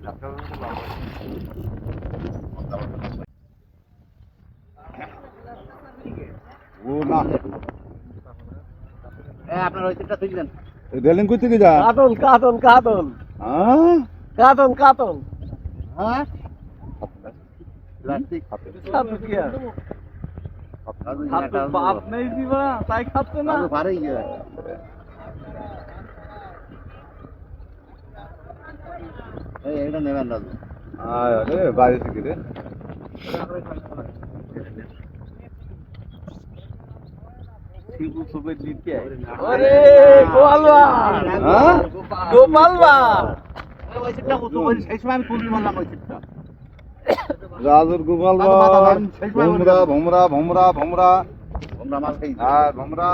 ও না আপনার ওই সিটটা তুলে দেন। রেলিং কই থেকে যা কাতল কাতল কাতল হ্যাঁ কাতল কাতল হ্যাঁ প্লাস্টিক কাতল কি আর কাতল বাপ নেই দিবা তাই খাচ্ছে না ভারী গিয়ে এইটা নেবেন দাদু। আয় রে বাইরে থেকে রে শিবু সুবে দিতে আরে গোপালবান হ্যাঁ গোপালবান ওই সিটটা কত বলি সেই সময় আমি তুলি মারলাম ওই সিটটা। রাজুর গোপাল ভোমরা ভোমরা ভোমরা ভোমরা আমরা মাছ খাই হ্যাঁ ভোমরা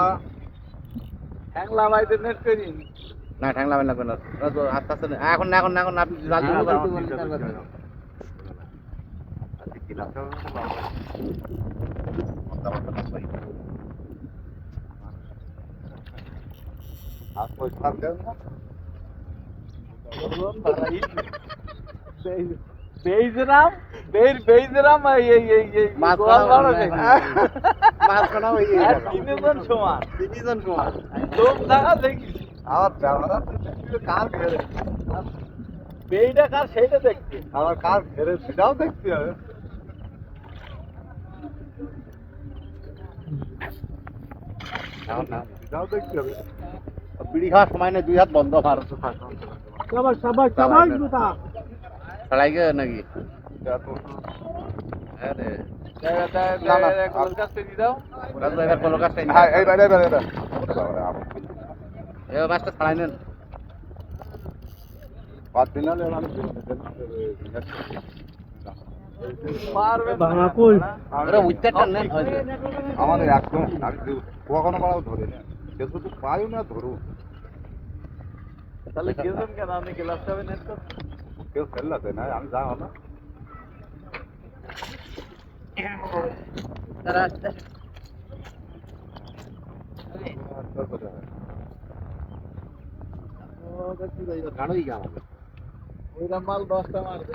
হ্যাংলা বাইতে নেট করি না ঠ্যাংলা বেলা না রাজু আস্তে আস্তে এখন না এখন না এখন না আপনি জাল আর কোই সরকার না বেইজরাম বেইজরাম এই মাছ গোপালবান মাছ কাটা হয়ে তিনজন সমান তিনজন সমান লোক দেখা দেখি আমার ক্যামেরা কার ঘেরে বেইটা কার সেইটা দেখতে আমার কার ঘেরে সেটাও দেখতে হবে সেটাও দেখতে হবে বিড়ি খাওয়ার সময় নেই, দুই হাত বন্ধ ভারত সবাই সবাই সবাই গুতা ছাড়াই গে নাকি এটা তো আরে না, না। কলকাতা থেকে দাও রাজু এবার কোনো কাজটাই নেই। হ্যাঁ এই বাইরে বাইরে এবার মাছটা ছাড়াই নেন। পাঁচ দিন হলে আমি পারবে ভাঙা কই ওরা উচ্চারটা নেন হয়তো। আমাদের একদম কখনো পাড়াও ধরে না সে শুধু পাইও না ধরো তাহলে গেছেন কেন আপনি গ্লাস খাবেন নেট তো কেউ ফেললাতে না আমি যাও না তারা গাড়ি গা ওইটা মাল 10টা মারবে